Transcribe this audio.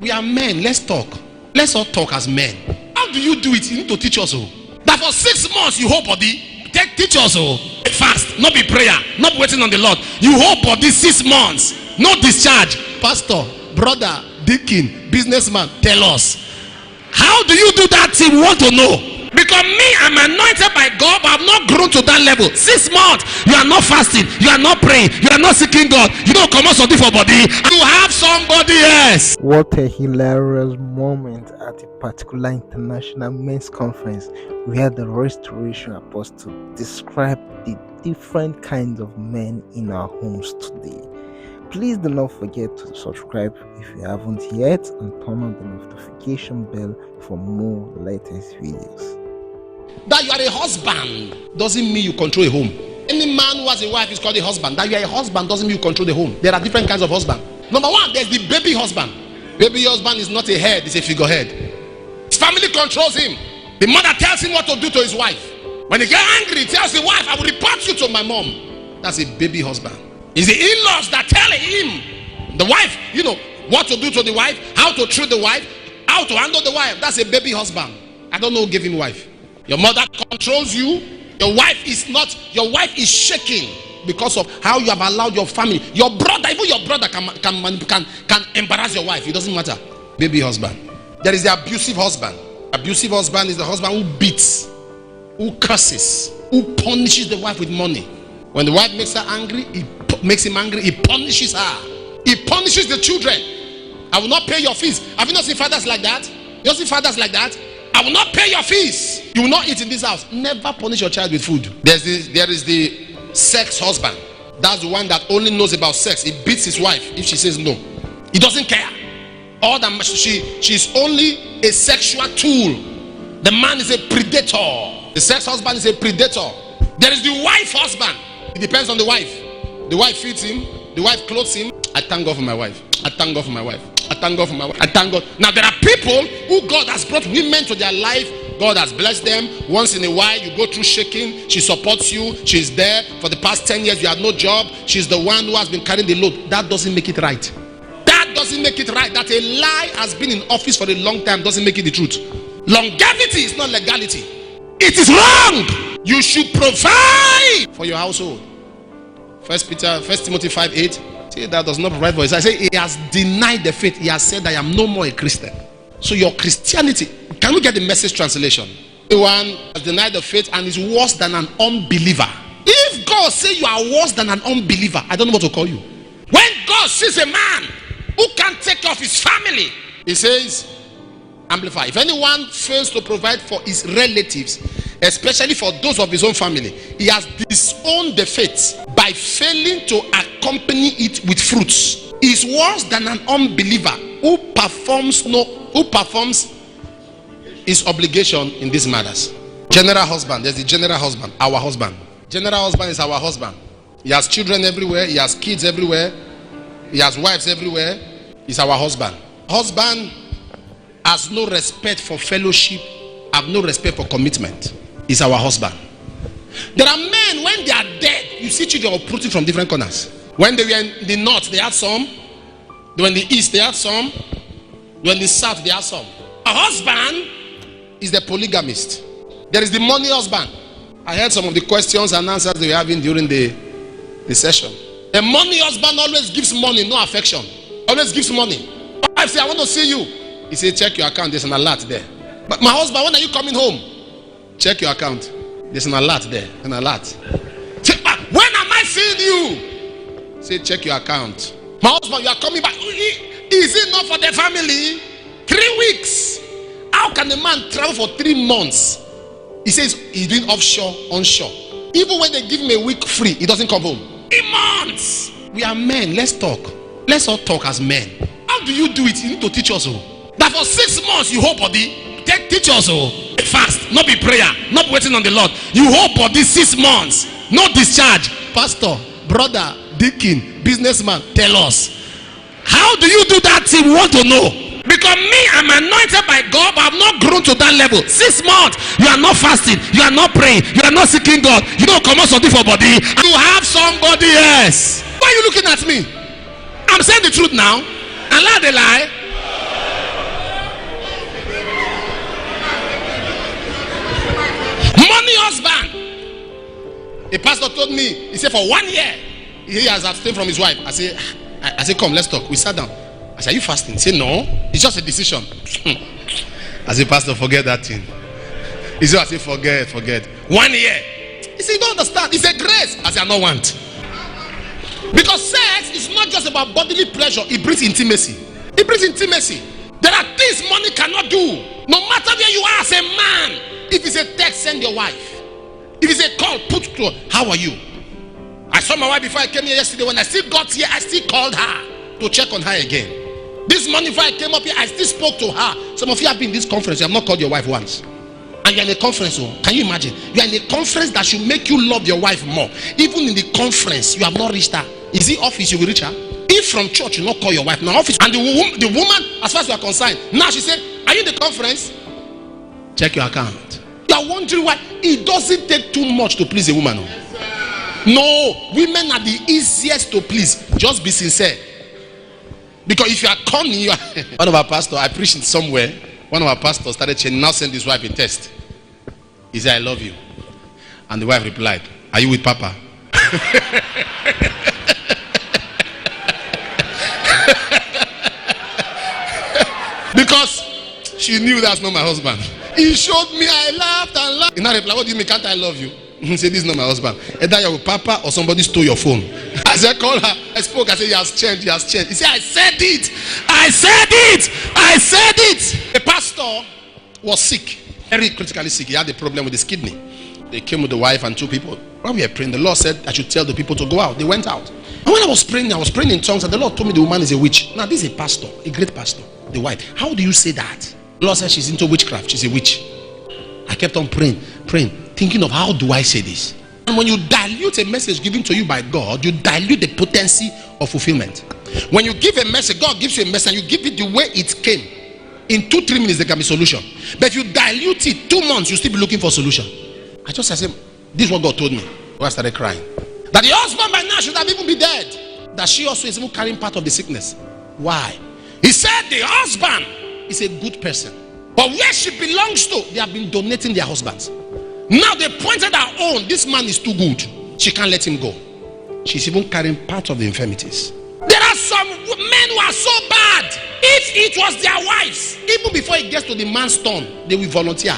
We are men. Let's talk. Let's all talk as men. How do you do it? You need to teach us. That for 6 months you hold body. Teach us. Fast. Not be prayer. Not waiting on the Lord. You hold body 6 months. No discharge. Pastor, brother, deacon, businessman, tell us. How do you do that thing? We want to know. Because me, I'm anointed by God, but I've not grown to that level. 6 months, you are not fasting, you are not praying, you are not seeking God. You don't come out something for body. You have somebody else. What a hilarious moment at a particular international men's conference where the restoration apostle described the different kinds of men in our homes today. Please do not forget to subscribe if you haven't yet and turn on the notification bell for more latest videos. That you are a husband doesn't mean you control a home. Any man who has a wife is called a husband. That you are a husband doesn't mean you control the home. There are different kinds of husband. Number one, there's the baby husband. Baby husband is not a head, it's a figurehead. His family controls him. The mother tells him what to do to his wife. When he gets angry, he tells the wife, I will report you to my mom. That's a baby husband. It's the in-laws that tell him, the wife, what to do to the wife, how to treat the wife, how to handle the wife. That's a baby husband. I don't know who gave him wife. Your mother controls you. Your wife is shaking because of how you have allowed your family. Your brother, even your brother can embarrass your wife. It doesn't matter. Baby husband. There is the abusive husband. Abusive husband is the husband who beats, who curses, who punishes the wife with money. When the wife makes her angry, he makes him angry. He punishes her. He punishes the children. I will not pay your fees. Have you not seen fathers like that? You don't see fathers like that? I will not pay your fees. You will not eat in this house. Never punish your child with food. There is the sex husband. That's the one that only knows about sex. He beats his wife if she says no. He doesn't care. All that she's only a sexual tool. The man is a predator. The sex husband is a predator. There is the wife husband. It depends on the wife. The wife feeds him. The wife clothes him. I thank God for my wife. I thank God for my wife. I thank God for my wife. I thank God. Now there are people who God has brought women to their life. God has blessed them. Once in a while you go through shaking. She supports you. She's there. For the past 10 years you had no job. She's the one who has been carrying the load. That doesn't make it right. That doesn't make it right. That a lie has been in office for a long time doesn't make it the truth. Longevity is not legality. It is wrong. You should provide for your household. 1 Timothy 5:8. See, that does not provide for his. I say he has denied the faith. He has said, I am no more a Christian. So your Christianity, can we get the Message translation? Anyone has denied the faith and is worse than an unbeliever. If God says you are worse than an unbeliever, I don't know what to call you. When God sees a man who can't take care of his family, he says, amplify. If anyone fails to provide for his relatives, especially for those of his own family, he has disowned the faith by failing to accompany it with fruits. He is worse than an unbeliever who performs his obligation in these matters. General husband, there's the general husband, our husband. General husband is our husband. He has children everywhere, he has kids everywhere, he has wives everywhere. He's our husband. Husband has no respect for fellowship, have no respect for commitment. He's our husband. There are men, when they are dead, you see children uprooting from different corners. When they were in the north, they had some. They were in the east, they had some. They were in the south, they had some. A husband is the polygamist. There is the money husband. I heard some of the questions and answers they were having during the session. The money husband always gives money, no affection. Always gives money. I say, I want to see you. He said, check your account, there's an alert there. But my husband, when are you coming home? Check your account. There's an alert there. An alert. Say, when am I seeing you? Say, check your account. My husband, you are coming back. Is it not for the family? 3 weeks. How can a man travel for 3 months? He says he's doing offshore, onshore. Even when they give him a week free, he doesn't come home. 3 months. We are men. Let's talk. Let's all talk as men. How do you do it? You need to teach us. That for 6 months you hold body. Teach us. Fast. Not be prayer. Not waiting on the Lord. You hold body 6 months. No discharge. Pastor, brother, deacon, businessman, tell us. How do you do that thing? We want to know. Because me, I'm anointed by God, but I've not grown to that level. 6 months, you are not fasting, you are not praying, you are not seeking God, you don't come out something for body. You have somebody else. Why are you looking at me? I'm saying the truth now. And lie the lie. told me, he said for 1 year, he has abstained from his wife. I say, come, let's talk. We sat down. I said, are you fasting? He said, no, it's just a decision. I said, Pastor, forget that thing. He said, I said, forget. 1 year. He said, you don't understand. It's a grace. I said, I don't want. Because sex is not just about bodily pleasure. It brings intimacy. It brings intimacy. There are things money cannot do. No matter where you are as a man. If it's a text, send your wife. If it's a call, put to, how are you? I saw my wife before I came here yesterday. When I still got here, I still called her to check on her again. This morning before I came up here, I still spoke to her. Some of you have been in this conference. You have not called your wife once. And you're in a conference. Can you imagine? You're in a conference that should make you love your wife more. Even in the conference, you have not reached her. Is it office you will reach her? If from church you not call your wife, now office. And the woman, as far as you are concerned, now she said, are you in the conference? Check your account. You are wondering why it doesn't take too much to please a woman. No, women are the easiest to please. Just be sincere. Because if you are cunning, you are one of our pastors, I preached it somewhere. One of our pastors started changing, now send his wife a text. He said, I love you. And the wife replied, are you with Papa? Because she knew that's not my husband. He showed me, I laughed and laughed. He now replied, what do you mean, can't I love you? He said, this is not my husband. Either you're with Papa or somebody stole your phone. I said, call her. I spoke. I said, he has changed. He said, I said it. The pastor was sick, very critically sick. He had a problem with his kidney. They came with the wife and 2 people. While we were praying, the Lord said I should tell the people to go out. They went out. And when I was praying in tongues, and the Lord told me the woman is a witch. Now, this is a pastor, a great pastor, the wife. How do you say that? The Lord said she's into witchcraft. She's a witch. I kept on praying, thinking of how do I say this? And when you dilute a message given to you by God, you dilute the potency of fulfillment. When you give a message, God gives you a message and you give it the way it came. In 2-3 minutes, there can be solution. But if you dilute it 2 months, you still be looking for a solution. I said, this is what God told me. I started crying. That the husband by now should have even been dead. That she also is even carrying part of the sickness. Why? He said the husband is a good person. But where she belongs to, they have been donating their husbands. Now they pointed her own. This man is too good. She can't let him go. She's even carrying part of the infirmities. There are some men who are so bad. If it was their wives, even before it gets to the man's turn, they will volunteer.